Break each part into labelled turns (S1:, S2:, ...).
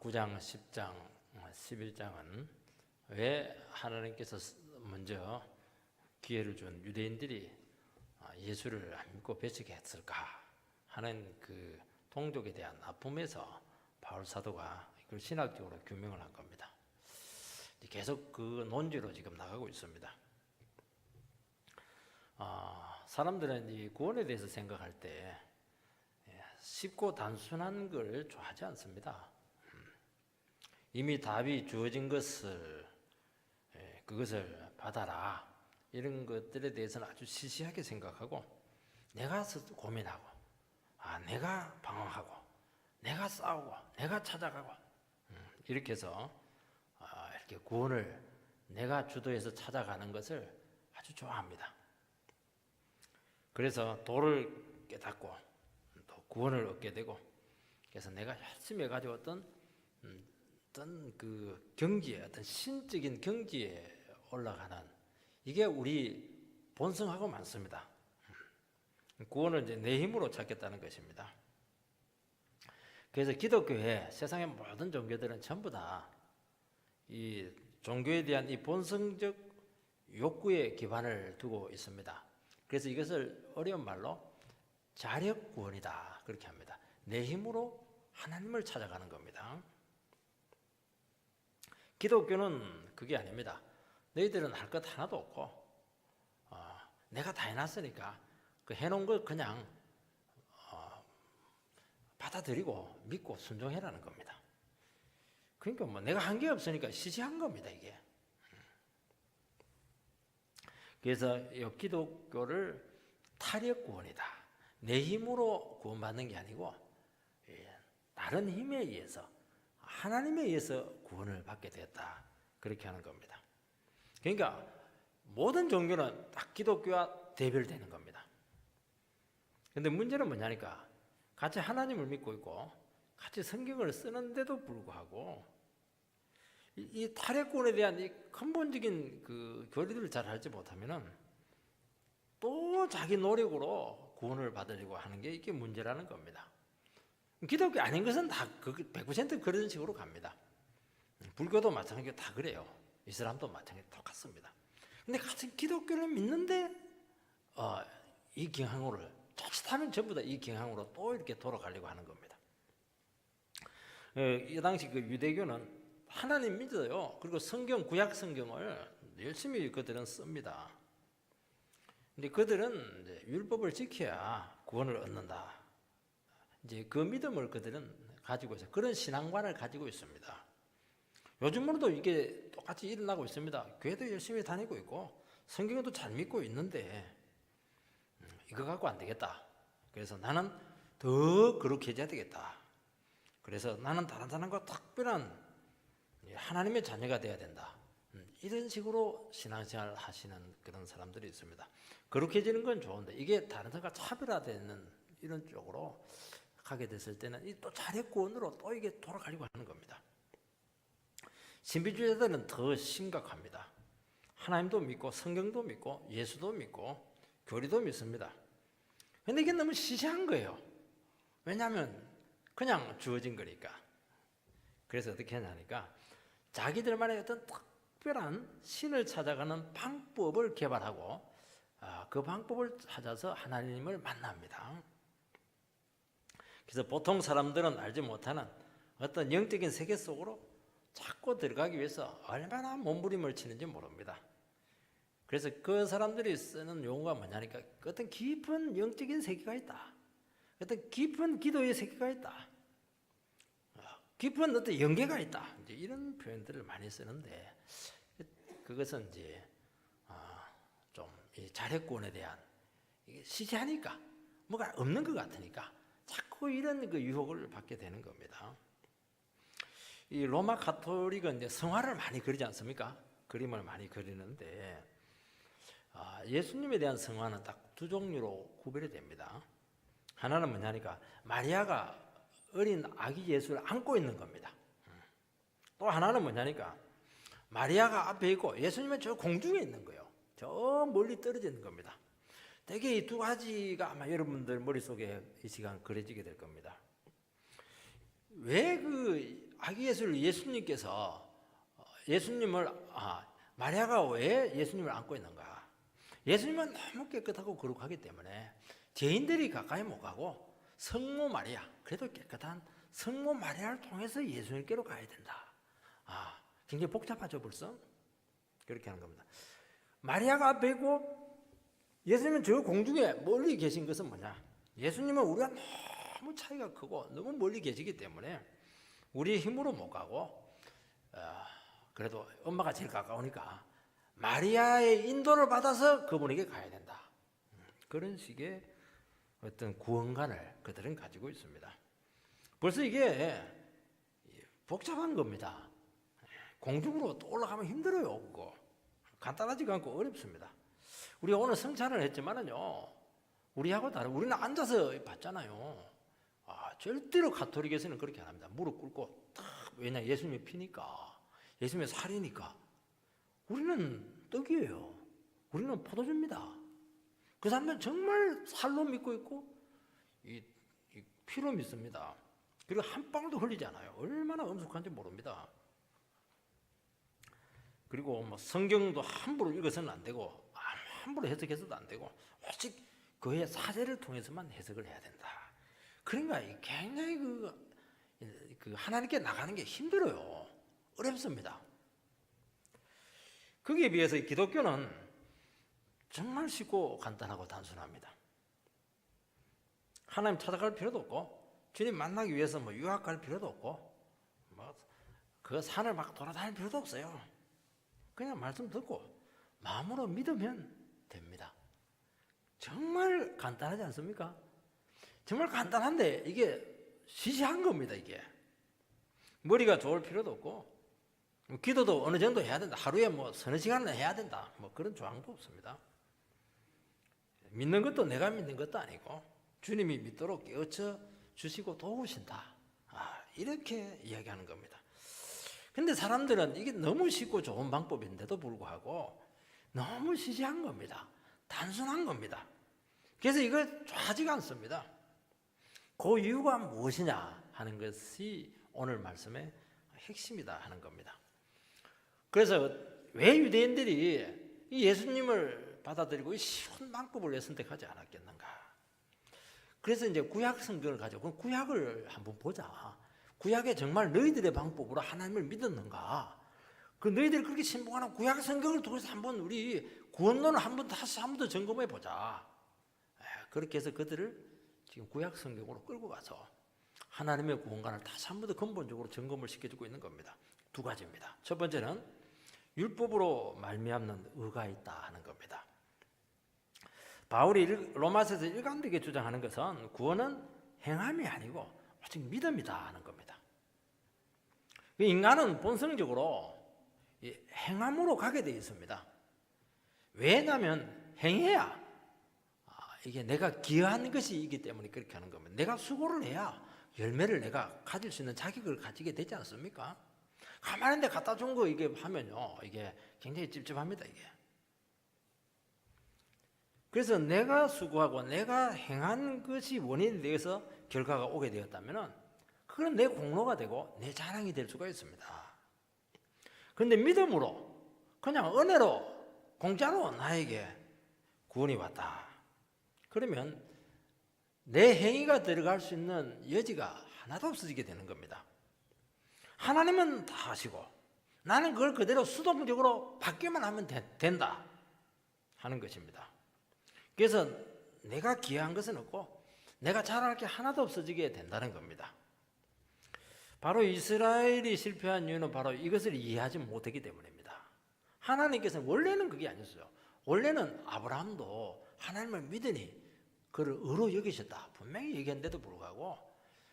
S1: 9장, 10장, 11장은 왜 하나님께서 먼저 기회를 준 유대인들이 예수를 안 믿고 배척했을까 하는 그 동족에 대한 아픔에서 바울 사도가 이걸 신학적으로 규명을 한 겁니다. 계속 그 논지로 지금 나가고 있습니다. 사람들은 이 구원에 대해서 생각할 때 쉽고 단순한 걸 좋아하지 않습니다. 이미 답이 주어진 것을 그것을 받아라 이런 것들에 대해서는 아주 시시하게 생각하고 내가 고민하고 내가 방황하고 내가 싸우고 내가 찾아가고 이렇게 해서 이렇게 구원을 내가 주도해서 찾아가는 것을 아주 좋아합니다. 그래서 도를 깨닫고 또 구원을 얻게 되고 그래서 내가 열심히 해가지고 어떤 그 경지에 어떤 신적인 경지에 올라가는 이게 우리 본성하고 많습니다. 구원을 이제 내 힘으로 찾겠다는 것입니다. 그래서 기독교에 세상의 모든 종교들은 전부 다 이 종교에 대한 이 본성적 욕구에 기반을 두고 있습니다. 그래서 이것을 어려운 말로 자력 구원이다 그렇게 합니다. 내 힘으로 하나님을 찾아가는 겁니다. 기독교는 그게 아닙니다. 너희들은 할 것 하나도 없고 내가 다 해놨으니까 그 해놓은 걸 그냥 받아들이고 믿고 순종해라는 겁니다. 그러니까 뭐 내가 한 게 없으니까 시시한 겁니다 이게. 그래서 이 기독교를 타력 구원이다. 내 힘으로 구원받는 게 아니고 다른 힘에 의해서 하나님에 의해서 구원을 받게 되었다. 그렇게 하는 겁니다. 그러니까 모든 종교는 딱 기독교와 대별되는 겁니다. 그런데 문제는 뭐냐니까 같이 하나님을 믿고 있고 같이 성경을 쓰는데도 불구하고 이 타락군에 대한 이 근본적인 그 교리들을 잘 알지 못하면은 또 자기 노력으로 구원을 받으려고 하는 게 이게 문제라는 겁니다. 기독교 아닌 것은 다 100% 그런 식으로 갑니다. 불교도 마찬가지로 다 그래요. 이슬람도 마찬가지로 똑같습니다. 근데 같은 기독교를 믿는데 이 경향으로 자칫하면 전부 다 이 경향으로 또 이렇게 돌아가려고 하는 겁니다. 이 당시 그 유대교는 하나님 믿어요. 그리고 성경, 구약 성경을 열심히 그들은 씁니다. 근데 그들은 이제 율법을 지켜야 구원을 얻는다. 이제 그 믿음을 그들은 가지고 있어요. 그런 신앙관을 가지고 있습니다. 요즘으로도 이게 똑같이 일어나고 있습니다. 교회도 열심히 다니고 있고 성경도 잘 믿고 있는데 이거 갖고 안 되겠다. 그래서 나는 더 거룩해져야 되겠다. 그래서 나는 다른 사람과 특별한 하나님의 자녀가 돼야 된다. 이런 식으로 신앙생활을 하시는 그런 사람들이 있습니다. 거룩해지는 건 좋은데 이게 다른 사람과 차별화되는 이런 쪽으로 가게 됐을 때는 이 또 자력구원으로 또 이게 돌아가려고 하는 겁니다. 신비주의자들은 더 심각합니다. 하나님도 믿고 성경도 믿고 예수도 믿고 교리도 믿습니다. 그런데 이게 너무 시시한 거예요. 왜냐하면 그냥 주어진 거니까. 그래서 어떻게 하냐니까 자기들만의 어떤 특별한 신을 찾아가는 방법을 개발하고 그 방법을 찾아서 하나님을 만납니다. 그래서 보통 사람들은 알지 못하는 어떤 영적인 세계 속으로 자꾸 들어가기 위해서 얼마나 몸부림을 치는지 모릅니다. 그래서 그 사람들이 쓰는 용어가 뭐냐니까 어떤 깊은 영적인 세계가 있다. 어떤 깊은 기도의 세계가 있다. 깊은 어떤 연계가 있다. 이제 이런 표현들을 많이 쓰는데 그것은 이제 좀 이 자력구원에 대한 이게 시시하니까 뭐가 없는 것 같으니까 자꾸 이런 그 유혹을 받게 되는 겁니다. 이 로마 가톨릭은 이제 성화를 많이 그리지 않습니까? 그림을 많이 그리는데 예수님에 대한 성화는 딱 두 종류로 구별이 됩니다. 하나는 뭐냐니까 마리아가 어린 아기 예수를 안고 있는 겁니다. 또 하나는 뭐냐니까 마리아가 앞에 있고 예수님은 저 공중에 있는 거예요. 저 멀리 떨어져 있는 겁니다. 대개 이 두 가지가 아마 여러분들 머릿속에 이 시간 그려지게 될 겁니다. 왜 그 자기 예수님께서 마리아가 왜 예수님을 안고 있는가? 예수님은 너무 깨끗하고 거룩하기 때문에 죄인들이 가까이 못 가고 성모 마리아, 그래도 깨끗한 성모 마리아를 통해서 예수님께로 가야 된다. 굉장히 복잡하죠 벌써? 그렇게 하는 겁니다. 마리아가 앞에 있고 예수님은 저 공중에 멀리 계신 것은 뭐냐? 예수님은 우리가 너무 차이가 크고 너무 멀리 계시기 때문에 우리 힘으로 못 가고 그래도 엄마가 제일 가까우니까 마리아의 인도를 받아서 그분에게 가야 된다. 그런 식의 어떤 구원관을 그들은 가지고 있습니다. 벌써 이게 복잡한 겁니다. 공중으로 또 올라가면 힘들어요. 그거 간단하지가 않고 어렵습니다. 우리가 오늘 성찬을 했지만은요, 우리하고 다른, 우리는 앉아서 받잖아요. 절대로 가톨릭에서는 그렇게 안 합니다. 무릎 꿇고 탁, 왜냐 예수님의 피니까, 예수님의 살이니까. 우리는 떡이에요. 우리는 포도주입니다. 그 사람들은 정말 살로 믿고 있고 이 피로 믿습니다. 그리고 한 방울도 흘리지 않아요. 얼마나 엄숙한지 모릅니다. 그리고 뭐 성경도 함부로 읽어서는 안 되고 함부로 해석해서도 안 되고 오직 그의 사제를 통해서만 해석을 해야 된다. 그러니까 굉장히 그 하나님께 나가는 게 힘들어요. 어렵습니다. 거기에 비해서 기독교는 정말 쉽고 간단하고 단순합니다. 하나님 찾아갈 필요도 없고 주님 만나기 위해서 뭐 유학 갈 필요도 없고 뭐 그 산을 막 돌아다닐 필요도 없어요. 그냥 말씀 듣고 마음으로 믿으면 됩니다. 정말 간단하지 않습니까? 정말 간단한데 이게 시시한 겁니다. 이게 머리가 좋을 필요도 없고 기도도 어느 정도 해야 된다. 하루에 뭐 서너 시간은 해야 된다. 뭐 그런 조항도 없습니다. 믿는 것도 내가 믿는 것도 아니고 주님이 믿도록 깨우쳐 주시고 도우신다. 이렇게 이야기하는 겁니다. 근데 사람들은 이게 너무 쉽고 좋은 방법인데도 불구하고 너무 시시한 겁니다. 단순한 겁니다. 그래서 이걸 좋아하지가 않습니다. 그 이유가 무엇이냐 하는 것이 오늘 말씀의 핵심이다 하는 겁니다. 그래서 왜 유대인들이 이 예수님을 받아들이고 이 쉬운 방법을 왜 선택하지 않았겠는가? 그래서 이제 구약 성경을 가지고 그럼 구약을 한번 보자. 구약에 정말 너희들의 방법으로 하나님을 믿었는가? 그 너희들이 그렇게 신봉하는 구약 성경을 통해서 한번 우리 구원론을 한번 다시 한번 더 점검해 보자. 그렇게 해서 그들을 지금 구약 성경으로 끌고 가서 하나님의 구원관을 다시 한번 더 근본적으로 점검을 시켜주고 있는 겁니다. 두 가지입니다. 첫 번째는 율법으로 말미암는 의가 있다 하는 겁니다. 바울이 로마서에서 일관되게 주장하는 것은 구원은 행함이 아니고 오직 믿음이다 하는 겁니다. 인간은 본성적으로 행함으로 가게 되어 있습니다. 왜냐하면 행해야 이게 내가 기여한 것이기 때문에 그렇게 하는 겁니다. 내가 수고를 해야 열매를 내가 가질 수 있는 자격을 가지게 되지 않습니까? 가만히 데 갖다 준 거 이게 하면요, 이게 굉장히 찝찝합니다. 이게. 그래서 내가 수고하고 내가 행한 것이 원인이 되어서 결과가 오게 되었다면은 그건 내 공로가 되고 내 자랑이 될 수가 있습니다. 그런데 믿음으로 그냥 은혜로 공짜로 나에게 구원이 왔다. 그러면 내 행위가 들어갈 수 있는 여지가 하나도 없어지게 되는 겁니다. 하나님은 다 하시고 나는 그걸 그대로 수동적으로 받기만 하면 된다 하는 것입니다. 그래서 내가 기여한 것은 없고 내가 잘할 게 하나도 없어지게 된다는 겁니다. 바로 이스라엘이 실패한 이유는 바로 이것을 이해하지 못했기 때문입니다. 하나님께서는 원래는 그게 아니었어요. 원래는 아브라함도 하나님을 믿으니 그를 의로 여기셨다 분명히 얘기했는데도 불구하고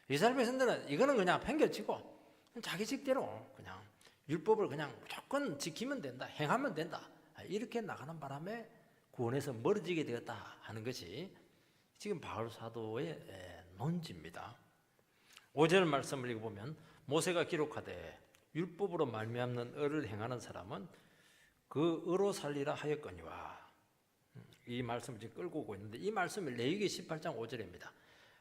S1: 이스라엘 백성들은 이거는 그냥 팽개치고 자기 식대로 그냥 율법을 그냥 무조건 지키면 된다, 행하면 된다 이렇게 나가는 바람에 구원에서 멀어지게 되었다 하는 것이 지금 바울 사도의 논지입니다. 5절 말씀을 읽어보면 모세가 기록하되 율법으로 말미암는 의를 행하는 사람은 그 의로 살리라 하였거니와, 이 말씀을 지금 끌고 오고 있는데 이 말씀이 레위기 18장 5절입니다.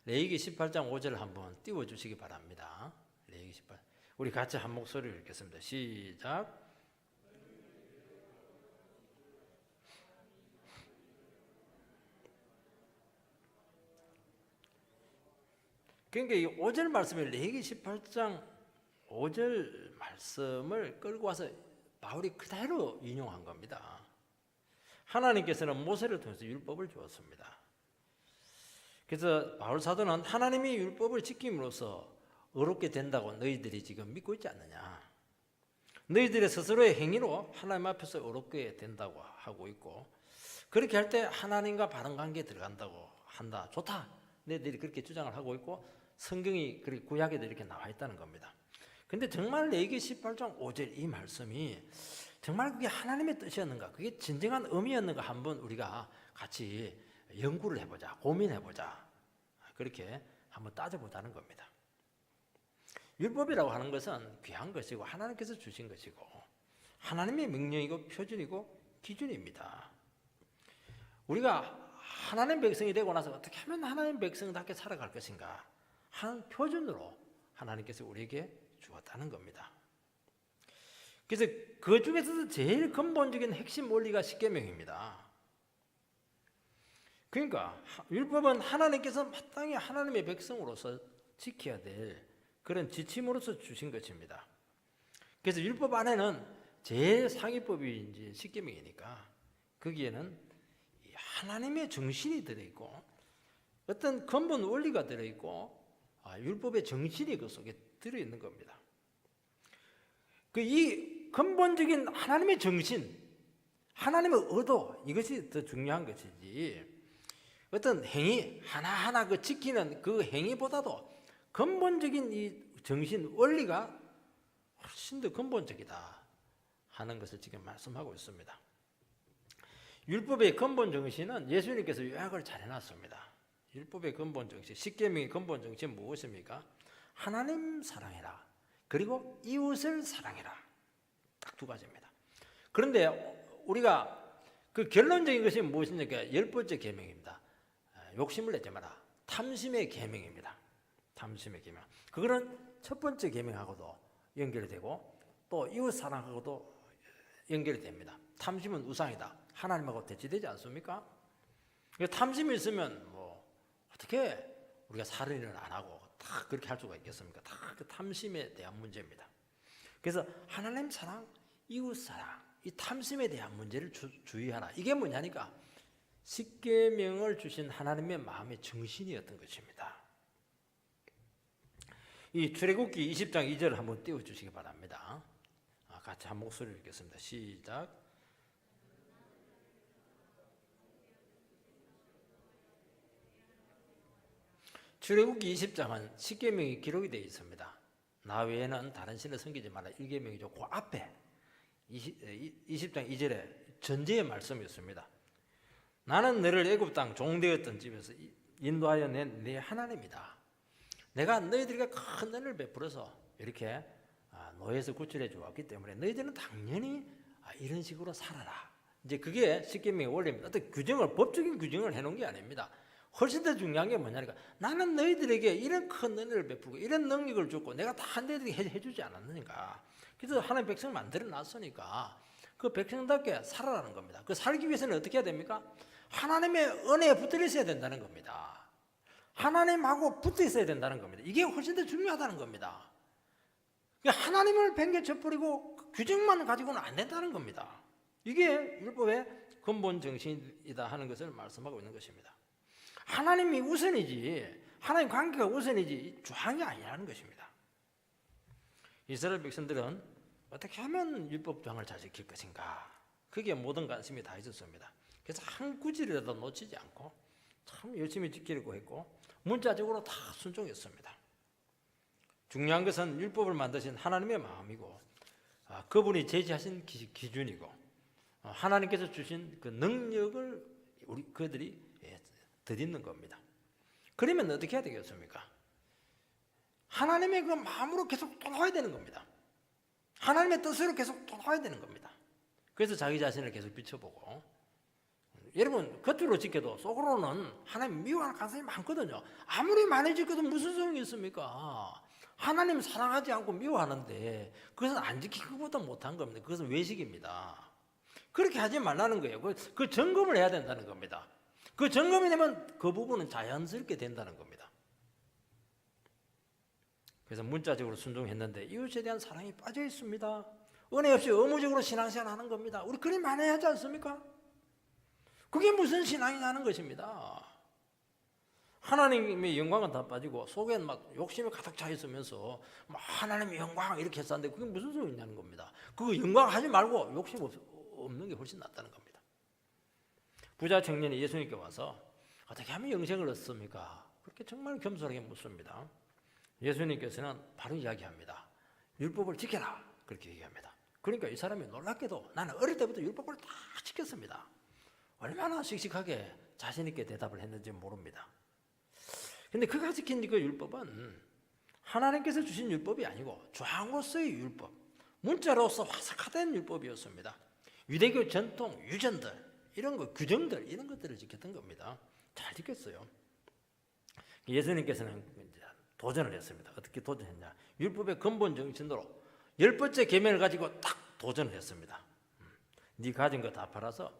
S1: 레위기 18장 5절을 한번 띄워주시기 바랍니다. 레위기 18. 우리 같이 한 목소리로 읽겠습니다. 시작. 그러니까 이 5절 말씀을 레위기 18장 5절 말씀을 끌고 와서 바울이 그대로 인용한 겁니다. 하나님께서는 모세를 통해서 율법을 주었습니다. 그래서 바울 사도는 하나님이 율법을 지킴으로써 의롭게 된다고 너희들이 지금 믿고 있지 않느냐. 너희들의 스스로의 행위로 하나님 앞에서 의롭게 된다고 하고 있고, 그렇게 할 때 하나님과 바른 관계에 들어간다고 한다. 좋다. 너희들이 그렇게 주장을 하고 있고 성경이 그렇게 구약에도 이렇게 나와 있다는 겁니다. 근데 정말 레위기 18장 5절 이 말씀이 정말 그게 하나님의 뜻이었는가, 그게 진정한 의미였는가 한번 우리가 같이 연구를 해보자, 고민해보자, 그렇게 한번 따져보자는 겁니다. 율법이라고 하는 것은 귀한 것이고 하나님께서 주신 것이고 하나님의 명령이고 표준이고 기준입니다. 우리가 하나님 백성이 되고 나서 어떻게 하면 하나님 백성답게 살아갈 것인가 하는 표준으로 하나님께서 우리에게 주었다는 겁니다. 그래서 그 중에서도 제일 근본적인 핵심 원리가 십계명입니다. 그러니까 율법은 하나님께서 마땅히 하나님의 백성으로서 지켜야 될 그런 지침으로서 주신 것입니다. 그래서 율법 안에는 제일 상위법이 이제 십계명이니까 거기에는 하나님의 정신이 들어있고 어떤 근본 원리가 들어있고 율법의 정신이 그 속에 들어있는 겁니다. 이 근본적인 하나님의 정신, 하나님의 의도, 이것이 더 중요한 것이지 어떤 행위 하나하나 그 지키는 그 행위보다도 근본적인 이 정신 원리가 훨씬 더 근본적이다 하는 것을 지금 말씀하고 있습니다. 율법의 근본 정신은 예수님께서 요약을 잘 해놨습니다. 율법의 근본 정신, 십계명의 근본 정신은 무엇입니까? 하나님 사랑해라, 그리고 이웃을 사랑해라. 딱 두 가지입니다. 그런데 우리가 그 결론적인 것이 무엇입니까? 10번째 계명입니다. 욕심을 내지 마라. 탐심의 계명입니다. 탐심의 계명. 그거는 첫 번째 계명하고도 연결이 되고 또 이웃 사랑하고도 연결이 됩니다. 탐심은 우상이다. 하나님하고 대치되지 않습니까? 탐심이 있으면 뭐 어떻게 우리가 살인을 안 하고 다 그렇게 할 수가 있겠습니까? 다 그 탐심에 대한 문제입니다. 그래서 하나님 사랑, 이웃 사랑, 이 탐심에 대한 문제를 주의하라. 이게 뭐냐니까 십계명을 주신 하나님의 마음의 정신이었던 것입니다. 이 출애굽기 20장 2절을 한번 띄워주시기 바랍니다. 같이 한 목소리로 읽겠습니다. 시작. 출애굽기 20장은 십계명이 기록이 되어 있습니다. 나 외에는 다른 신을 섬기지 마라. 1계명이죠. 그 앞에 20장 2절에 전제의 말씀이 있습니다. 나는 너를 애굽 땅 종되었던 집에서 인도하여 낸 네 하나님이다. 내가 너희들에게 큰 은혜를 베풀어서 이렇게 노예에서 구출해 주었기 때문에 너희들은 당연히 이런 식으로 살아라. 이제 그게 십계명의 원리입니다. 어떤 규정을, 법적인 규정을 해놓은 게 아닙니다. 훨씬 더 중요한 게 뭐냐니까 나는 너희들에게 이런 큰 은혜를 베풀고 이런 능력을 줬고 내가 다 너희들에게 해주지 않았는가. 그래서 하나님 백성을 만들어놨으니까 그 백성답게 살아라는 겁니다. 그 살기 위해서는 어떻게 해야 됩니까? 하나님의 은혜에 붙어 있어야 된다는 겁니다. 하나님하고 붙어 있어야 된다는 겁니다. 이게 훨씬 더 중요하다는 겁니다. 하나님을 팽개쳐버리고 규정만 가지고는 안 된다는 겁니다. 이게 율법의 근본 정신이다 하는 것을 말씀하고 있는 것입니다. 하나님이 우선이지, 하나님 관계가 우선이지 주항이 아니라는 것입니다. 이스라엘 백성들은 어떻게 하면 율법 조항을 잘 지킬 것인가, 그게 모든 관심이 다 있었습니다. 그래서 한 구절이라도 놓치지 않고 참 열심히 지키려고 했고 문자적으로 다 순종했습니다. 중요한 것은 율법을 만드신 하나님의 마음이고 그분이 제시하신 기준이고 하나님께서 주신 그 능력을 그들이 덧입는 겁니다. 그러면 어떻게 해야 되겠습니까? 하나님의 그 마음으로 계속 돌아와야 되는 겁니다. 하나님의 뜻으로 계속 돌아와야 되는 겁니다. 그래서 자기 자신을 계속 비춰보고, 여러분 겉으로 지켜도 속으로는 하나님 미워하는 가능성이 많거든요. 아무리 많이 지켜도 무슨 소용이 있습니까? 하나님 사랑하지 않고 미워하는데 그것은 안 지키고 그것보다 못한 겁니다. 그것은 외식입니다. 그렇게 하지 말라는 거예요. 그 점검을 해야 된다는 겁니다. 그 점검이 되면 그 부분은 자연스럽게 된다는 겁니다. 그래서 문자적으로 순종했는데 이웃에 대한 사랑이 빠져 있습니다. 은혜 없이 의무적으로 신앙생활 하는 겁니다. 우리 그리 많이 하지 않습니까? 그게 무슨 신앙이냐는 것입니다. 하나님의 영광은 다 빠지고 속에는 막 욕심이 가득 차 있으면서 막 하나님의 영광 이렇게 했었는데 그게 무슨 소리냐는 겁니다. 그 영광 하지 말고 욕심 없는 게 훨씬 낫다는 겁니다. 부자 청년이 예수님께 와서 어떻게 하면 영생을 얻습니까? 그렇게 정말 겸손하게 묻습니다. 예수님께서는 바로 이야기합니다. 율법을 지켜라. 그렇게 얘기합니다. 그러니까 이 사람이 놀랍게도 나는 어릴 때부터 율법을 다 지켰습니다. 얼마나 씩씩하게 자신 있게 대답을 했는지 모릅니다. 근데 그가 지킨 그 율법은 하나님께서 주신 율법이 아니고 조항으로서의 율법, 문자로서 화석화된 율법이었습니다. 유대교 전통, 유전들, 이런 거, 규정들, 이런 것들을 지켰던 겁니다. 잘 지켰어요. 예수님께서는 이제 도전을 했습니다. 어떻게 도전했냐? 율법의 근본 정신으로 10번째 계명을 가지고 딱 도전을 했습니다. 네 가진 거 다 팔아서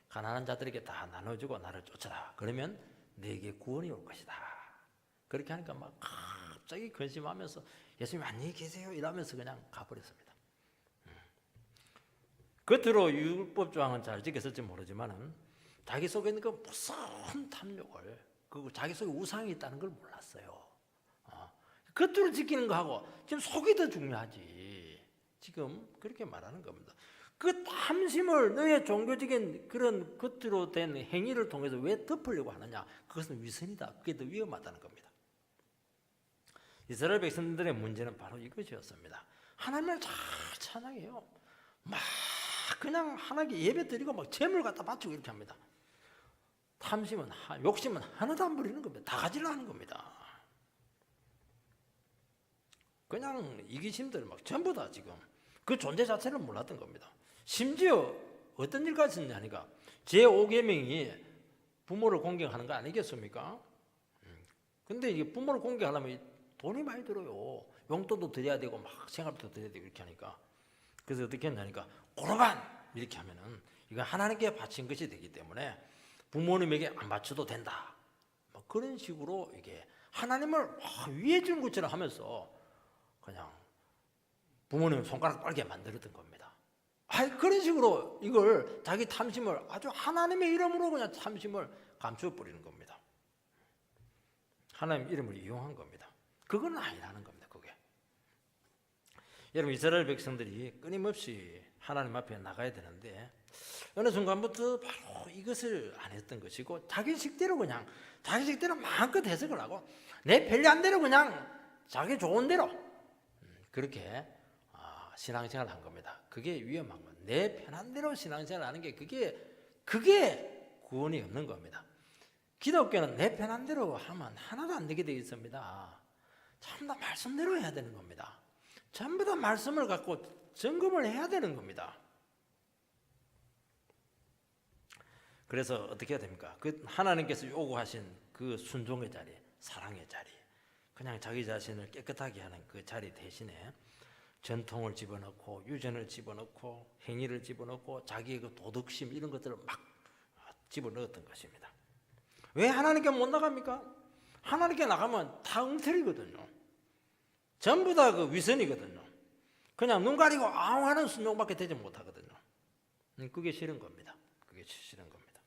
S1: 가난한 자들에게 다 나눠주고 나를 쫓아라. 그러면 네게 구원이 올 것이다. 그렇게 하니까 막 갑자기 근심하면서 예수님 안녕히 계세요 이러면서 그냥 가버렸습니다. 겉으로 율법 조항은 잘 지켰을지 모르지만은 자기 속에 있는 그 무서운 탐욕을, 그리고 자기 속에 우상이 있다는 걸 몰랐어요. 겉으로 지키는 거하고 지금 속이 더 중요하지. 지금 그렇게 말하는 겁니다. 그 탐심을 너의 종교적인 그런 겉으로 된 행위를 통해서 왜 덮으려고 하느냐? 그것은 위선이다. 그게 더 위험하다는 겁니다. 이스라엘 백성들의 문제는 바로 이것이었습니다. 하나님을 잘 찬양해요. 막 그냥 하나님께 예배 드리고 막 재물 갖다 바치고 이렇게 합니다. 탐심은, 욕심은 하나도 안 부리는 겁니다. 다 가지려 하는 겁니다. 그냥 이기심들 막 전부 다 지금 그 존재 자체를 몰랐던 겁니다. 심지어 어떤 일까지 했냐니까 제5계명이 부모를 공경하는 거 아니겠습니까? 근데 이게 부모를 공경하려면 돈이 많이 들어요. 용돈도 드려야 되고 막 생활비도 드려야 되고 이렇게 하니까. 그래서 어떻게 했냐니까 고르반 이렇게 하면은 이건 하나님께 바친 것이 되기 때문에 부모님에게 안 바쳐도 된다. 뭐 그런 식으로 이게 하나님을 위해 주는 것처럼 하면서 그냥 부모님 손가락 빨게 만들었던 겁니다. 그런 식으로 이걸 자기 탐심을 아주 하나님의 이름으로 그냥 탐심을 감추어 버리는 겁니다. 하나님 이름을 이용한 겁니다. 그건 아니라는 겁니다. 그게. 여러분 이스라엘 백성들이 끊임없이 하나님 앞에 나가야 되는데 어느 순간부터 바로 이것을 안 했던 것이고 자기 식대로 그냥 자기 식대로 마음껏 해석을 하고 내 편리한대로 그냥 자기 좋은 대로 그렇게 신앙생활을 한 겁니다. 그게 위험한 겁니다. 내 편한 대로 신앙생활을 하는 게 그게 구원이 없는 겁니다. 기독교는 내 편한 대로 하면 하나도 안 되게 되어 있습니다. 전부 다 말씀대로 해야 되는 겁니다. 전부 다 말씀을 갖고 점검을 해야 되는 겁니다. 그래서 어떻게 해야 됩니까? 그 하나님께서 요구하신 그 순종의 자리, 사랑의 자리, 그냥 자기 자신을 깨끗하게 하는 그 자리 대신에 전통을 집어넣고 유전을 집어넣고 행위를 집어넣고 자기의 그 도덕심 이런 것들을 막 집어넣었던 것입니다. 왜 하나님께 못 나갑니까? 하나님께 나가면 다 엉터리거든요. 전부 다 그 위선이거든요. 그냥 눈 가리고 아웅하는 순종밖에 되지 못하거든요. 그게 싫은 겁니다. 그게 싫은 겁니다.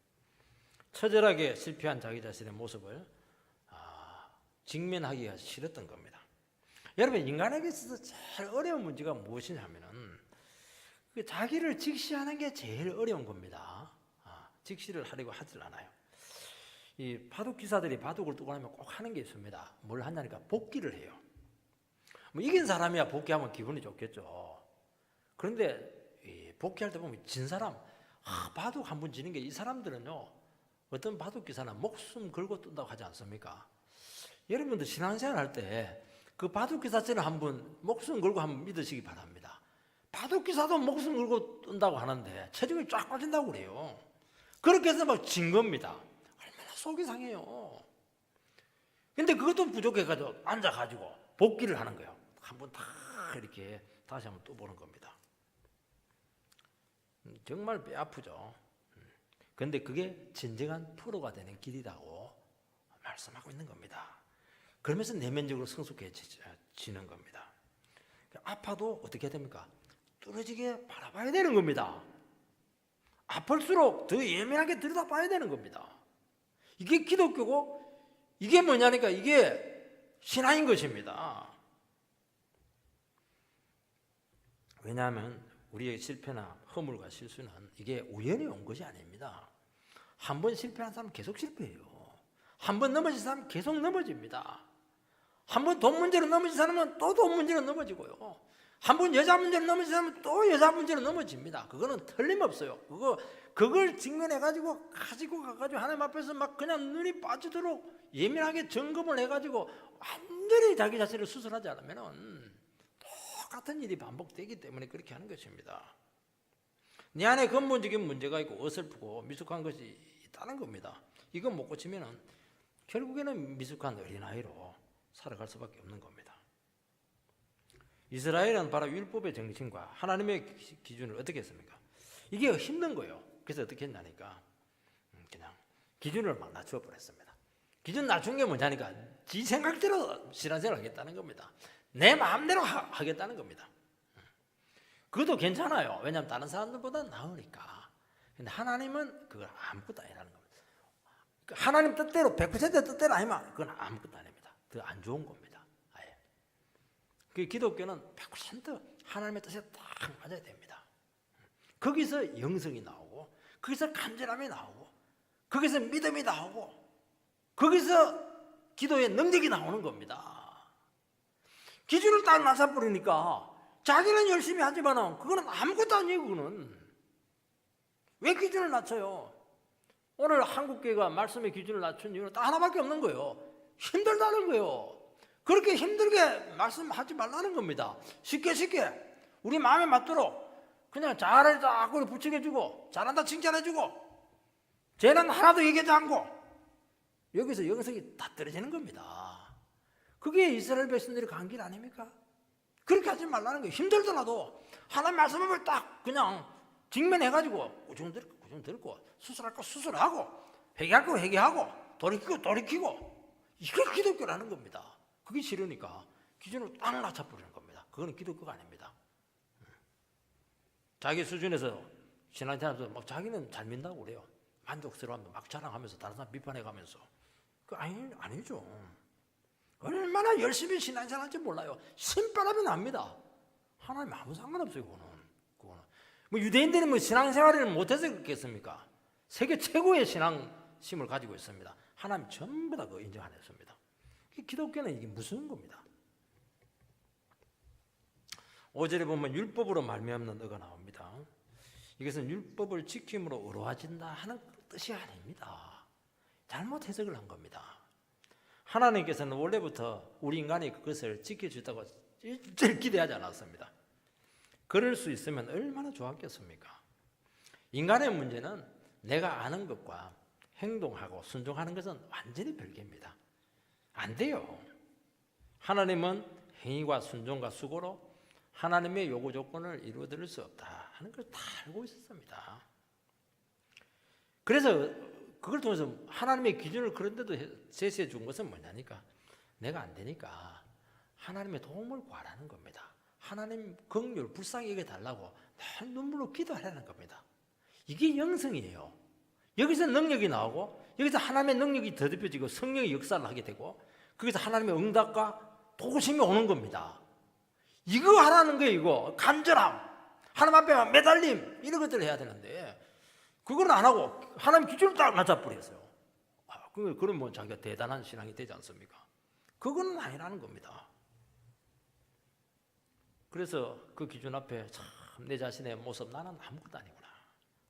S1: 처절하게 실패한 자기 자신의 모습을 직면하기가 싫었던 겁니다. 여러분 인간에게 있어서 제일 어려운 문제가 무엇이냐면은 그 자기를 직시하는 게 제일 어려운 겁니다. 직시를 하려고 하질 않아요. 이 바둑 기사들이 바둑을 두고 나면 꼭 하는 게 있습니다. 뭘 하냐니까 복기를 해요. 뭐 이긴 사람이야 복귀하면 기분이 좋겠죠. 그런데 복귀할 때 보면 진 사람, 바둑 한 번 지는 게 이 사람들은요, 어떤 바둑 기사는 목숨 걸고 뜬다고 하지 않습니까? 여러분들 신앙생활 할 때 그 바둑 기사처럼 한번 목숨 걸고 한번 믿으시기 바랍니다. 바둑 기사도 목숨 걸고 뜬다고 하는데 체중이 쫙 빠진다고 그래요. 그렇게 해서 막 진 겁니다. 얼마나 속이 상해요. 근데 그것도 부족해가지고 앉아가지고 복귀를 하는 거예요. 한번 다 이렇게 다시 한번 또 보는 겁니다. 정말 뼈 아프죠. 그런데 그게 진정한 프로가 되는 길이라고 말씀하고 있는 겁니다. 그러면서 내면적으로 성숙해지는 겁니다. 아파도 어떻게 됩니까? 뚫어지게 바라봐야 되는 겁니다. 아플수록 더 예민하게 들여다봐야 되는 겁니다. 이게 기독교고 이게 뭐냐니까 이게 신앙인 것입니다. 왜냐하면 우리의 실패나 허물과 실수는 이게 우연히 온 것이 아닙니다. 한 번 실패한 사람은 계속 실패해요. 한 번 넘어진 사람은 계속 넘어집니다. 한 번 돈 문제로 넘어진 사람은 또 돈 문제로 넘어지고요. 한 번 여자 문제로 넘어진 사람은 또 여자 문제로 넘어집니다. 그거는 틀림없어요. 그걸 직면해가지고 가지고 가가지고 하나님 앞에서 막 그냥 눈이 빠지도록 예민하게 점검을 해가지고 완전히 자기 자신을 수술하지 않으면은 똑같은 일이 반복되기 때문에 그렇게 하는 것입니다. 내 안에 근본적인 문제가 있고 어설프고 미숙한 것이 있다는 겁니다. 이건 못 고치면은 결국에는 미숙한 어린아이로 살아갈 수밖에 없는 겁니다. 이스라엘은 바로 율법의 정신과 하나님의 기준을 어떻게 했습니까? 이게 힘든 거예요. 그래서 어떻게 했냐니까 그냥 기준을 막 낮춰 버렸습니다. 기준 낮춘 게 뭐냐니까 지 생각대로 신앙생활을 하겠다는 겁니다. 내 마음대로 하겠다는 겁니다. 그것도 괜찮아요. 왜냐하면 다른 사람들보다 나으니까. 근데 하나님은 그걸 아무것도 아니라는 겁니다. 하나님 뜻대로 100% 뜻대로 아니면 그건 아무것도 아닙니다. 더 안 좋은 겁니다. 아예. 그 기독교는 100% 하나님의 뜻에 딱 맞아야 됩니다. 거기서 영성이 나오고 거기서 간절함이 나오고 거기서 믿음이 나오고 거기서 기도의 능력이 나오는 겁니다. 기준을 딱 낮춰버리니까 자기는 열심히 하지만 그거는 아무것도 아니에요. 그거는 왜 기준을 낮춰요? 오늘 한국교회가 말씀의 기준을 낮춘 이유는 딱 하나밖에 없는 거예요. 힘들다는 거예요. 그렇게 힘들게 말씀하지 말라는 겁니다. 쉽게 우리 마음에 맞도록 그냥 잘했다 하고 부추겨주고 잘한다 칭찬해주고 죄는 하나도 얘기하지 않고 여기서 영성이 다 떨어지는 겁니다. 그게 이스라엘 백성들의 간 길 아닙니까? 그렇게 하지 말라는 거예요. 힘들더라도 하나님 말씀을 딱 그냥 직면해가지고 구중 들고 수술할 거 수술하고 회개할 거 회개하고 돌이키고 이걸 기독교라는 겁니다. 그게 싫으니까 기준을 딱 낮춰버리는 겁니다. 그거는 기독교가 아닙니다. 자기 수준에서 신앙생활에서 막 자기는 잘 믿는다고 그래요. 만족스러워하면서 막 자랑하면서 다른 사람 비판해가면서 그 아니죠. 얼마나 열심히 신앙생활할지 몰라요. 신바람이 납니다. 하나님 아무 상관없어요. 그거는 뭐 유대인들이 뭐 신앙생활을 못해서 그렇겠습니까? 세계 최고의 신앙심을 가지고 있습니다. 하나님 전부 다 그거 인정 안 했습니다. 기독교는 이게 무슨 겁니다. 5절에 보면 율법으로 말미암는 의가 나옵니다. 이것은 율법을 지킴으로 의로워진다 하는 뜻이 아닙니다. 잘못 해석을 한 겁니다. 하나님께서는 원래부터 우리 인간이 그것을 지켜주다고 일절 기대하지 않았습니다. 그럴 수 있으면 얼마나 좋았겠습니까? 인간의 문제는 내가 아는 것과 행동하고 순종하는 것은 완전히 별개입니다. 안 돼요. 하나님은 행위와 순종과 수고로 하나님의 요구 조건을 이루어드릴 수 없다 하는 걸 다 알고 있었습니다. 그래서 그걸 통해서 하나님의 기준을 그런데도 제시해 준 것은 뭐냐니까 내가 안 되니까 하나님의 도움을 구하라는 겁니다. 하나님 긍휼 불쌍히 여겨달라고 늘 눈물로 기도하라는 겁니다. 이게 영성이에요. 여기서 능력이 나오고 여기서 하나님의 능력이 더듬혀지고 성령의 역사를 하게 되고 거기서 하나님의 응답과 도심이 오는 겁니다. 이거 하라는 거예요. 이거 간절함 하나님 앞에 매달림 이런 것들을 해야 되는데 그걸 안 하고 하나님 기준을 딱 낮춰버렸어요. 그럼 뭐 자기가 대단한 신앙이 되지 않습니까? 그건 아니라는 겁니다. 그래서 그 기준 앞에 참 내 자신의 모습 나는 아무것도 아니구나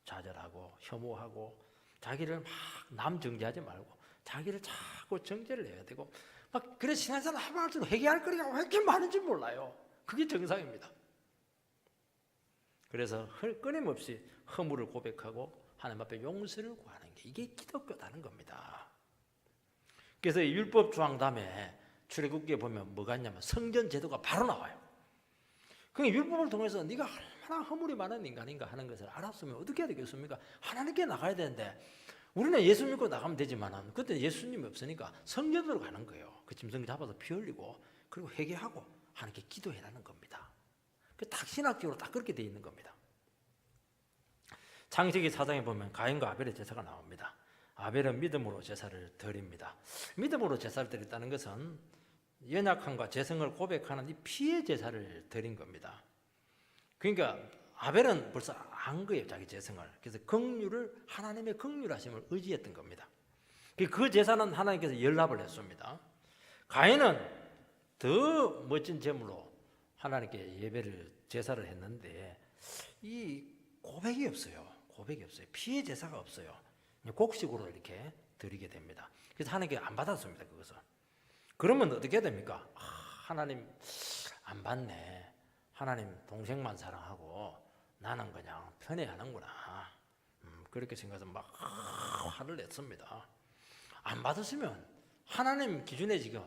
S1: 좌절하고 혐오하고 자기를 막 남 정죄하지 말고 자기를 자꾸 정죄를 해야 되고 막 그래 신앙생활 하면서 회개할 거리가 왜 이렇게 많은지 몰라요. 그게 정상입니다. 그래서 끊임없이 허물을 고백하고 하나님 앞에 용서를 구하는 게 이게 기독교다는 겁니다. 그래서 율법 조항 다음에 출애굽기에 보면 뭐가 있냐면 성전 제도가 바로 나와요. 그러니까 율법을 통해서 네가 얼마나 허물이 많은 인간인가 하는 것을 알았으면 어떻게 해야 되겠습니까? 하나님께 나가야 되는데 우리는 예수 믿고 나가면 되지만 그때 예수님이 없으니까 성전으로 가는 거예요. 그 짐승 잡아서 피 흘리고 그리고 회개하고 하나님께 기도해라는 겁니다. 딱 신학적으로 딱 그렇게 되어 있는 겁니다. 창세기 4장에 보면 가인과 아벨의 제사가 나옵니다. 아벨은 믿음으로 제사를 드립니다. 믿음으로 제사를 드렸다는 것은 연약함과 죄성을 고백하는 이 피의 제사를 드린 겁니다. 그러니까 아벨은 벌써 안 거예요, 자기 죄성을. 그래서 하나님의 긍휼하심을 의지했던 겁니다. 그 제사는 하나님께서 연락을 했습니다. 가인은 더 멋진 제물로 하나님께 제사를 했는데 이 고백이 없어요. 피의 제사가 없어요. 곡식으로 이렇게 드리게 됩니다. 그래서 하나님께 안 받았습니다, 그것을. 그러면 어떻게 됩니까? 하나님 안 받네. 하나님 동생만 사랑하고 나는 그냥 편애하는구나. 그렇게 생각해서 막 화를 냈습니다. 안 받았으면 하나님 기준에 지금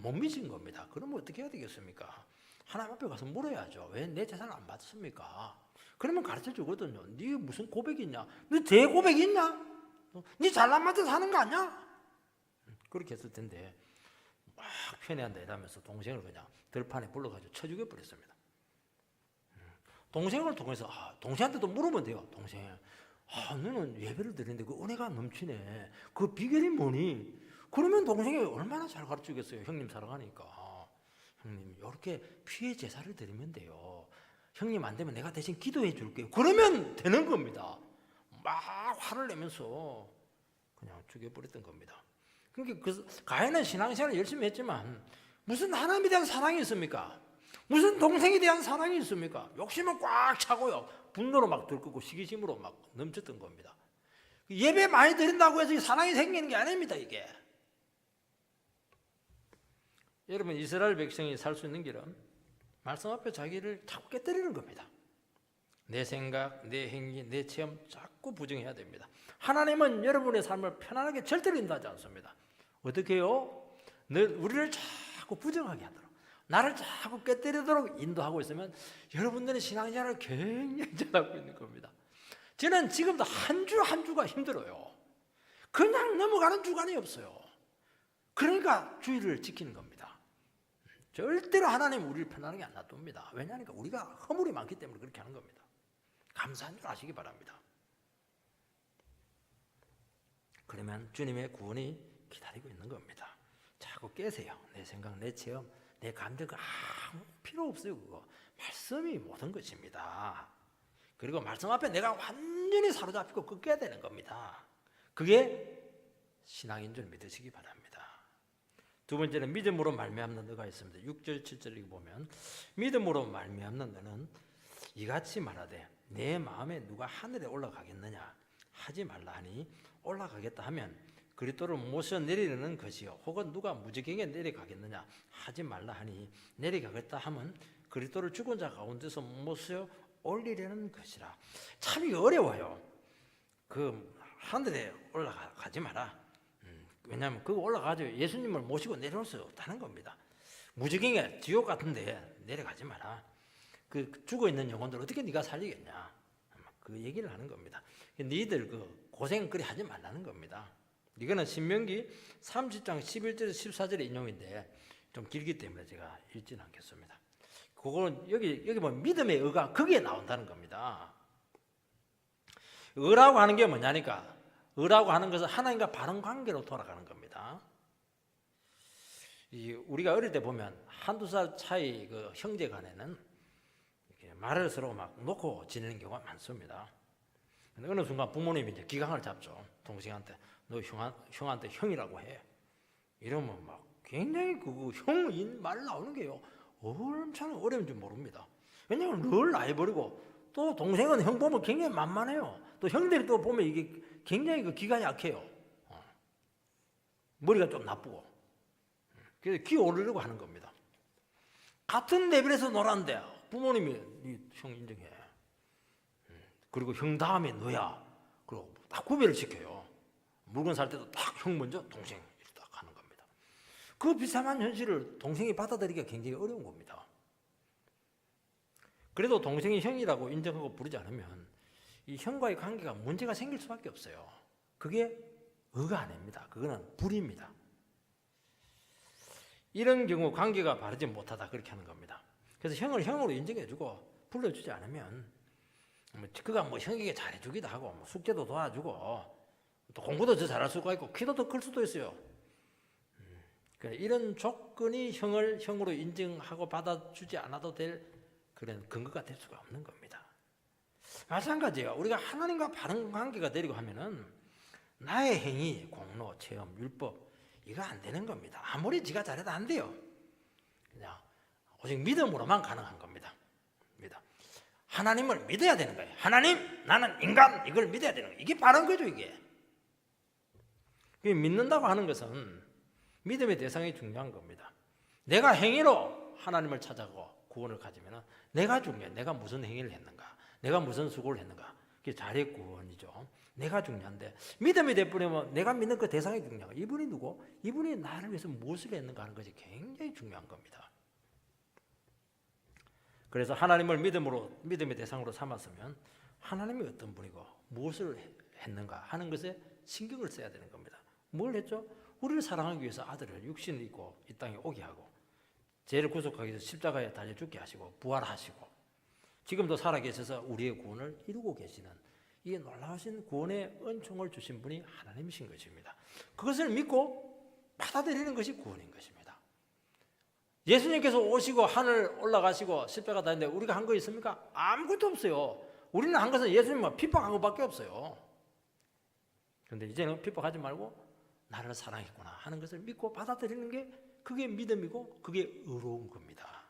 S1: 못 미친 겁니다. 그러면 어떻게 해야 되겠습니까? 하나님 앞에 가서 물어야죠. 왜 내 재산을 안 받았습니까? 그러면 가르쳐 주거든요. 네 무슨 고백이 있냐? 너 대고백이 있냐? 네 잘난 맛에 사는 거 아니야? 그렇게 했을 텐데 막 편애한다 이러면서 동생을 그냥 들판에 불러가지고 쳐 죽여버렸습니다. 동생을 통해서 동생한테도 물으면 돼요. 동생, 너는 예배를 드리는데 그 은혜가 넘치네. 그 비결이 뭐니? 그러면 동생이 얼마나 잘 가르치겠어요. 형님 사랑하니까. 형님 이렇게 피의 제사를 드리면 돼요. 형님 안 되면 내가 대신 기도해 줄게요. 그러면 되는 겁니다. 막 화를 내면서 그냥 죽여버렸던 겁니다. 그러니까 가인은 신앙생활을 열심히 했지만 무슨 하나님에 대한 사랑이 있습니까? 무슨 동생에 대한 사랑이 있습니까? 욕심은 꽉 차고요. 분노로 막 들끓고 시기심으로 막 넘쳤던 겁니다. 예배 많이 드린다고 해서 사랑이 생기는 게 아닙니다, 이게. 여러분, 이스라엘 백성이 살 수 있는 길은 말씀 앞에 자기를 자꾸 깨뜨리는 겁니다. 내 생각, 내 행위, 내 체험 자꾸 부정해야 됩니다. 하나님은 여러분의 삶을 편안하게 절대로 인도하지 않습니다. 어떻게 해요? 우리를 자꾸 부정하게 하도록, 나를 자꾸 깨뜨리도록 인도하고 있으면 여러분들의 신앙생활을 굉장히 잘하고 있는 겁니다. 저는 지금도 한 주 한 주가 힘들어요. 그냥 넘어가는 주간이 없어요. 그러니까 주의를 지키는 겁니다. 절대로 하나님 우리를 편안하게 안 놔둡니다. 왜냐하니까 우리가 허물이 많기 때문에 그렇게 하는 겁니다. 감사한 줄 아시기 바랍니다. 그러면 주님의 구원이 기다리고 있는 겁니다. 자꾸 깨세요. 내 생각, 내 체험, 내 감정 아무 필요 없어요. 그거 말씀이 모든 것입니다. 그리고 말씀 앞에 내가 완전히 사로잡히고 꺾여야 되는 겁니다. 그게 신앙인 줄 믿으시기 바랍니다. 두 번째는 믿음으로 말미암는 너가 있습니다. 6절 7절 보면 믿음으로 말미암는 너는 이같이 말하되 내 마음에 누가 하늘에 올라가겠느냐 하지 말라 하니 올라가겠다 하면 그리스도를 모셔 내리려는 것이요 혹은 누가 무지개에 내려가겠느냐 하지 말라 하니 내려가겠다 하면 그리스도를 죽은 자 가운데서 모셔 올리려는 것이라. 참 어려워요. 그 하늘에 올라가지 마라. 왜냐하면 그거 올라가죠. 예수님을 모시고 내려올 수 없다는 겁니다. 무지개에 지옥 같은데 내려가지 마라. 그 죽어 있는 영혼들 어떻게 네가 살리겠냐? 그 얘기를 하는 겁니다. 너희들 그 고생 그리 하지 말라는 겁니다. 이거는 신명기 30장 11절에서 14절의 인용인데 좀 길기 때문에 제가 읽지는 않겠습니다. 그거는 여기 보면 믿음의 의가 거기에 나온다는 겁니다. 의라고 하는 게 뭐냐니까 의라고 하는 것은 하나님과 바른 관계로 돌아가는 겁니다. 우리가 어릴 때 보면 한두 살 차이 그 형제 간에는 이렇게 말을 서로 막 놓고 지내는 경우가 많습니다. 근데 어느 순간 부모님이 이제 기강을 잡죠. 동생한테 너 형한테 형이라고 해. 이러면 막 굉장히 그 형인 말 나오는 게요. 얼마나 어려운 줄 모릅니다. 왜냐하면 늘 나이 버리고 또 동생은 형 보면 굉장히 만만해요. 또 형들이 또 보면 이게 굉장히 그 기가 약해요. 머리가 좀 나쁘고. 그래서 기 오르려고 하는 겁니다. 같은 레벨에서 놀았는데 부모님이 네 형 인정해. 그리고 형 다음에 너야. 그리고 딱 구별을 시켜요. 물건 살 때도 딱 형 먼저 동생 이렇게 딱 하는 겁니다. 그 비참한 현실을 동생이 받아들이기가 굉장히 어려운 겁니다. 그래도 동생이 형이라고 인정하고 부르지 않으면 이 형과의 관계가 문제가 생길 수밖에 없어요. 그게 의가 아닙니다. 그거는 불의입니다. 이런 경우 관계가 바르지 못하다 그렇게 하는 겁니다. 그래서 형을 형으로 인정해주고 불러주지 않으면 그가 형에게 잘해주기도 하고 숙제도 도와주고 또 공부도 더 잘할 수가 있고 키도 더 클 수도 있어요. 이런 조건이 형을 형으로 인정하고 받아주지 않아도 될 그런 근거가 될 수가 없는 겁니다. 마찬가지예요. 우리가 하나님과 바른 관계가 되려고 하면은 나의 행위, 공로, 체험, 율법 이거 안 되는 겁니다. 아무리 지가 잘해도 안 돼요. 그냥 오직 믿음으로만 가능한 겁니다. 하나님을 믿어야 되는 거예요. 하나님, 나는 인간, 이걸 믿어야 되는 거예요. 이게 바른 거죠, 이게. 믿는다고 하는 것은 믿음의 대상이 중요한 겁니다. 내가 행위로 하나님을 찾아가고 구원을 가지면 내가 중요해. 내가 무슨 행위를 했는가, 내가 무슨 수고를 했는가. 그게 자력 구원이죠. 내가 중요한데 믿음이 돼버리면 내가 믿는 그 대상이 중요해요. 이분이 누구? 이분이 나를 위해서 무엇을 했는가 하는 것이 굉장히 중요한 겁니다. 그래서 하나님을 믿음의 대상으로 삼았으면 하나님이 어떤 분이고 무엇을 했는가 하는 것에 신경을 써야 되는 겁니다. 뭘 했죠? 우리를 사랑하기 위해서 아들을 육신을 입고 이 땅에 오게 하고 죄를 구속하기 위해서 십자가에 달려 죽게 하시고 부활하시고 지금도 살아계셔서 우리의 구원을 이루고 계시는 이 놀라우신 구원의 은총을 주신 분이 하나님이신 것입니다. 그것을 믿고 받아들이는 것이 구원인 것입니다. 예수님께서 오시고 하늘 올라가시고 십자가 다니는데 우리가 한 거 있습니까? 아무것도 없어요. 우리는 한 것은 예수님만 핍박한 것밖에 없어요. 그런데 이제는 핍박하지 말고 나를 사랑했구나 하는 것을 믿고 받아들이는 게 그게 믿음이고 그게 의로운 겁니다.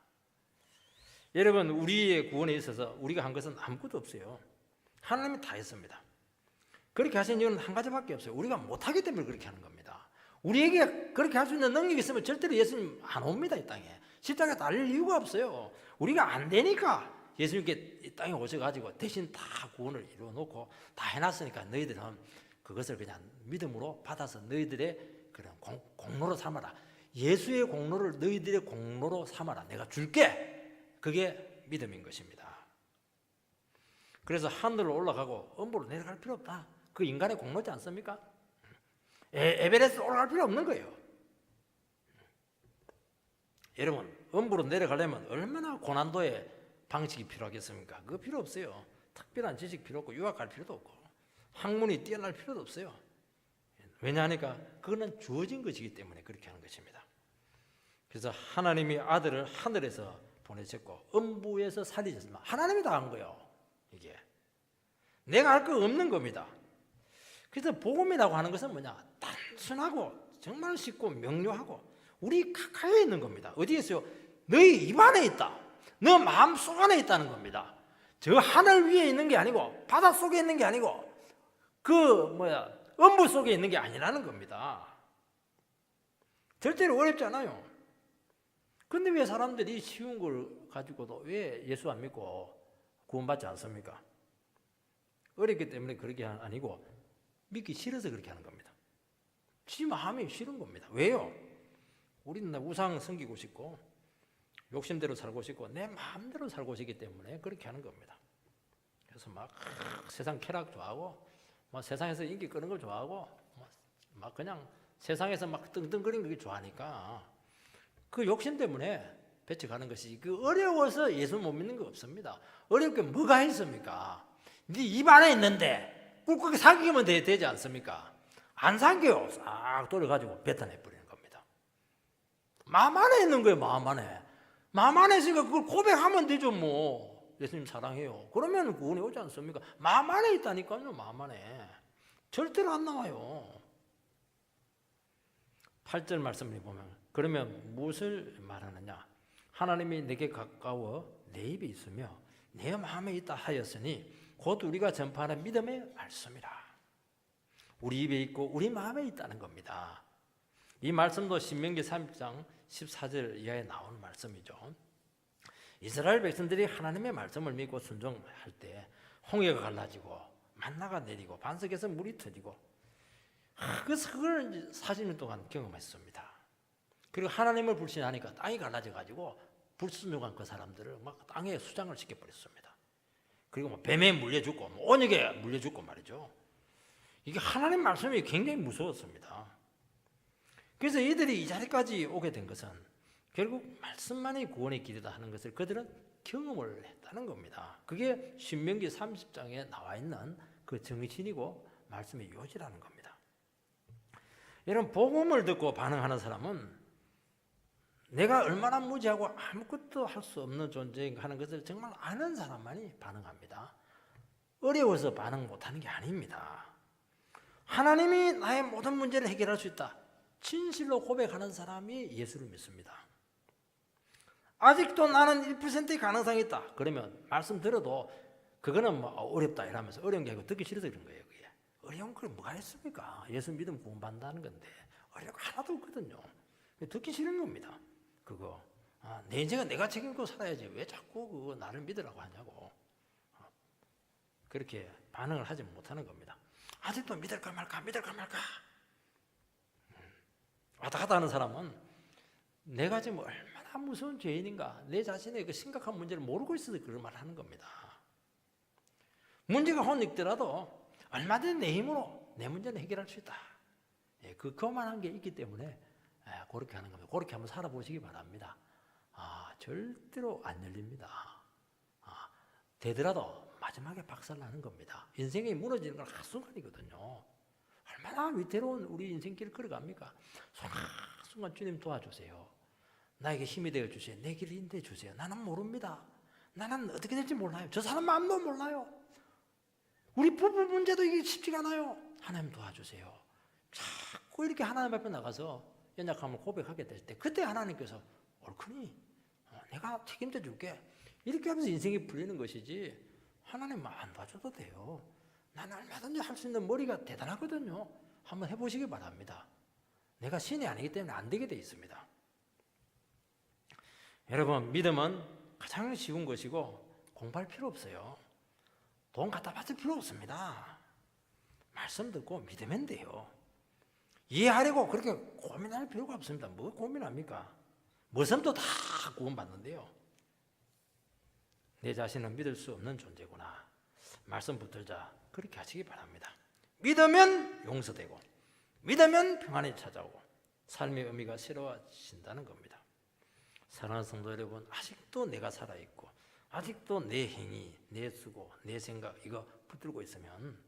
S1: 여러분, 우리의 구원에 있어서 우리가 한 것은 아무것도 없어요. 하나님이 다 했습니다. 그렇게 하신 이유는 한 가지밖에 없어요. 우리가 못하기 때문에 그렇게 하는 겁니다. 우리에게 그렇게 할 수 있는 능력이 있으면 절대로 예수님 안 옵니다. 이 땅에 십자가에 달릴 이유가 없어요. 우리가 안 되니까 예수님께 이 땅에 오셔가지고 대신 다 구원을 이루어놓고 다 해놨으니까 너희들은 그것을 그냥 믿음으로 받아서 너희들의 그런 공로로 삼아라. 예수의 공로를 너희들의 공로로 삼아라. 내가 줄게. 그게 믿음인 것입니다. 그래서 하늘로 올라가고 음부로 내려갈 필요 없다. 그 인간의 공로지 않습니까? 에베레스트 올라갈 필요 없는 거예요. 여러분, 음부로 내려가려면 얼마나 고난도의 방식이 필요하겠습니까? 그거 필요 없어요. 특별한 지식 필요 없고 유학 갈 필요도 없고 학문이 뛰어날 필요도 없어요. 왜냐하니까 그거는 주어진 것이기 때문에 그렇게 하는 것입니다. 그래서 하나님이 아들을 하늘에서 보내셨고 음부에서 살리셨습니다. 하나님이 다 한 거예요. 이게 내가 할 거 없는 겁니다. 그래서 복음이라고 하는 것은 뭐냐? 단순하고 정말 쉽고 명료하고 우리 가까이에 있는 겁니다. 어디에 있어요? 너희 입 안에 있다. 너 마음속 안에 있다는 겁니다. 저 하늘 위에 있는 게 아니고 바다 속에 있는 게 아니고 음부 속에 있는 게 아니라는 겁니다. 절대로 어렵지 않아요. 그런데 왜 사람들이 쉬운 걸 가지고도 왜 예수 안 믿고 구원받지 않습니까? 어렵기 때문에 그렇게 아니고 믿기 싫어서 그렇게 하는 겁니다. 지 마음이 싫은 겁니다. 왜요? 우리는 우상 섬기고 싶고 욕심대로 살고 싶고 내 마음대로 살고 싶기 때문에 그렇게 하는 겁니다. 그래서 막 세상 쾌락 좋아하고 막 세상에서 인기 끄는 걸 좋아하고 막 그냥 세상에서 막 떵떵거리는 걸 좋아하니까 그 욕심 때문에 배척하는 것이 그 어려워서 예수 못 믿는 거 없습니다. 어렵게 뭐가 있습니까? 네 입 안에 있는데 꿀꺽이 삼키면 되지 않습니까? 안 삼켜요. 싹 돌려가지고 뱉어내버리는 겁니다. 마음 안에 있는 거예요. 마음 안에. 마음 안에 있으니까 그걸 고백하면 되죠. 뭐 예수님 사랑해요. 그러면 구원이 오지 않습니까? 마음 안에 있다니까요. 마음 안에. 절대로 안 나와요. 8절 말씀을 보면 그러면 무엇을 말하느냐? 하나님이 내게 가까워 내 입에 있으며 내 마음에 있다 하였으니 곧 우리가 전파하는 믿음의 말씀이라. 우리 입에 있고 우리 마음에 있다는 겁니다. 이 말씀도 신명기 30장 14절 이하에 나오는 말씀이죠. 이스라엘 백성들이 하나님의 말씀을 믿고 순종할 때 홍해가 갈라지고 만나가 내리고 반석에서 물이 터지고 그래서 그걸 40년 동안 경험했습니다. 그리고 하나님을 불신하니까 땅이 갈라져 가지고 불순종한 그 사람들을 막 땅에 수장을 시켜버렸습니다. 그리고 뭐 뱀에 물려 죽고 온역에 물려 죽고 말이죠. 이게 하나님 말씀이 굉장히 무서웠습니다. 그래서 이들이 이 자리까지 오게 된 것은 결국 말씀만이 구원의 길이다 하는 것을 그들은 경험을 했다는 겁니다. 그게 신명기 30장에 나와 있는 그 정신이고 말씀의 요지라는 겁니다. 이런 복음을 듣고 반응하는 사람은 내가 얼마나 무지하고 아무것도 할 수 없는 존재인가 하는 것을 정말 아는 사람만이 반응합니다. 어려워서 반응 못하는 게 아닙니다. 하나님이 나의 모든 문제를 해결할 수 있다. 진실로 고백하는 사람이 예수를 믿습니다. 아직도 나는 1%의 가능성이 있다. 그러면 말씀 들어도 그거는 뭐 어렵다 이러면서 어려운 게 아니고 듣기 싫어서 그런 거예요. 그게. 어려운 걸 뭐가 있습니까? 예수 믿으면 구원받는다는 건데 어려운 거 하나도 없거든요. 듣기 싫은 겁니다. 그거 내 인생은 내가 책임지고 살아야지 왜 자꾸 그거 나를 믿으라고 하냐고 그렇게 반응을 하지 못하는 겁니다. 아직도 믿을까 말까 왔다 갔다 하는 사람은 내가 지금 얼마나 무서운 죄인인가 내 자신의 그 심각한 문제를 모르고 있어서 그런 말을 하는 겁니다. 문제가 혹 있더라도 얼마든지 내 힘으로 내 문제는 해결할 수 있다. 그만한 게 있기 때문에 그렇게 하는 겁니다. 그렇게 한번 살아보시기 바랍니다. 절대로 안 열립니다. 되더라도 마지막에 박살나는 겁니다. 인생이 무너지는 건 한순간이거든요. 얼마나 위태로운 우리 인생길을 걸어갑니까? 순간 주님 도와주세요. 나에게 힘이 되어주세요. 내 길을 인도해 주세요. 나는 모릅니다. 나는 어떻게 될지 몰라요. 저 사람 마음도 몰라요. 우리 부부 문제도 이게 쉽지가 않아요. 하나님 도와주세요. 자꾸 이렇게 하나님 앞에 나가서 연약함을 고백하게 될 때 그때 하나님께서 옳거니 내가 책임져 줄게 이렇게 하면서 인생이 풀리는 것이지 하나님 안 봐줘도 돼요. 나는 얼마든지 할 수 있는 머리가 대단하거든요. 한번 해보시기 바랍니다. 내가 신이 아니기 때문에 안 되게 돼 있습니다. 여러분 믿음은 가장 쉬운 것이고 공부할 필요 없어요. 돈 갖다 바칠 필요 없습니다. 말씀 듣고 믿으면 돼요. 이해하려고 그렇게 고민할 필요가 없습니다. 뭐 고민합니까? 머슴도 다 구원받는데요. 내 자신은 믿을 수 없는 존재구나. 말씀 붙들자. 그렇게 하시기 바랍니다. 믿으면 용서되고 믿으면 평안이 찾아오고 삶의 의미가 새로워진다는 겁니다. 사랑하는 성도 여러분, 아직도 내가 살아있고 아직도 내 행위, 내 수고, 내 생각 이거 붙들고 있으면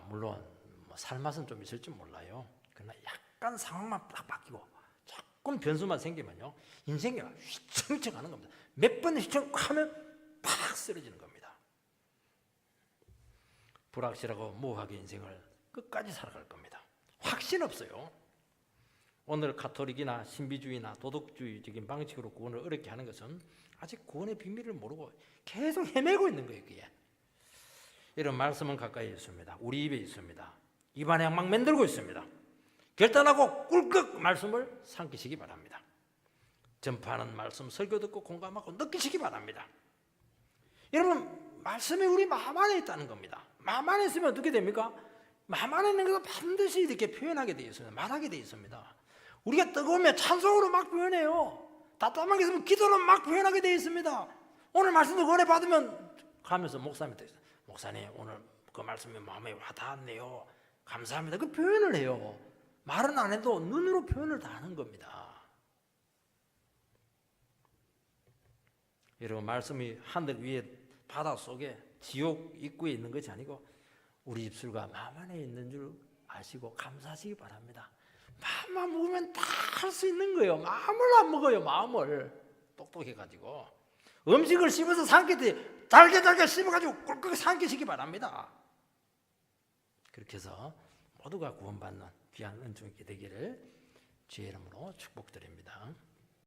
S1: 물론 살맛은 좀 있을지 몰라요. 그러나 약간 상황만 딱 바뀌고 조금 변수만 생기면요 인생이 휘청휘청 하는 겁니다. 몇 번 휘청하면 팍 쓰러지는 겁니다. 불확실하고 무하게 인생을 끝까지 살아갈 겁니다. 확신 없어요. 오늘 가톨릭이나 신비주의나 도덕주의적인 방식으로 구원을 어렵게 하는 것은 아직 구원의 비밀을 모르고 계속 헤매고 있는 거예요. 그게. 이런 말씀은 가까이 있습니다. 우리 입에 있습니다. 입안에 막 만들고 있습니다. 결단하고 꿀꺽 말씀을 삼키시기 바랍니다. 전파하는 말씀 설교 듣고 공감하고 느끼시기 바랍니다. 여러분 말씀이 우리 마음 안에 있다는 겁니다. 마음 안에 있으면 어떻게 됩니까? 마음 안에 있는 것을 반드시 이렇게 표현하게 되어 있습니다. 말하게 되어 있습니다. 우리가 뜨거우면 찬송으로 막 표현해요. 답답한 게 있으면 기도로 막 표현하게 되어 있습니다. 오늘 말씀도 은혜 받으면 가면서 목사님 오늘 그 말씀이 마음에 와닿았네요. 감사합니다. 그 표현을 해요. 말은 안 해도 눈으로 표현을 다 하는 겁니다. 여러분 말씀이 하늘 위에 바다 속에 지옥 입구에 있는 것이 아니고 우리 입술과 마음 안에 있는 줄 아시고 감사하시기 바랍니다. 마음만 먹으면 다 할 수 있는 거예요. 마음을 안 먹어요. 마음을 똑똑해가지고 음식을 씹어서 삼킬 때 잘게 씹어가지고 꿀꺽 삼키시기 바랍니다. 그렇게 해서 모두가 구원받는 귀한 은총이 되기를 주의 이름으로 축복드립니다.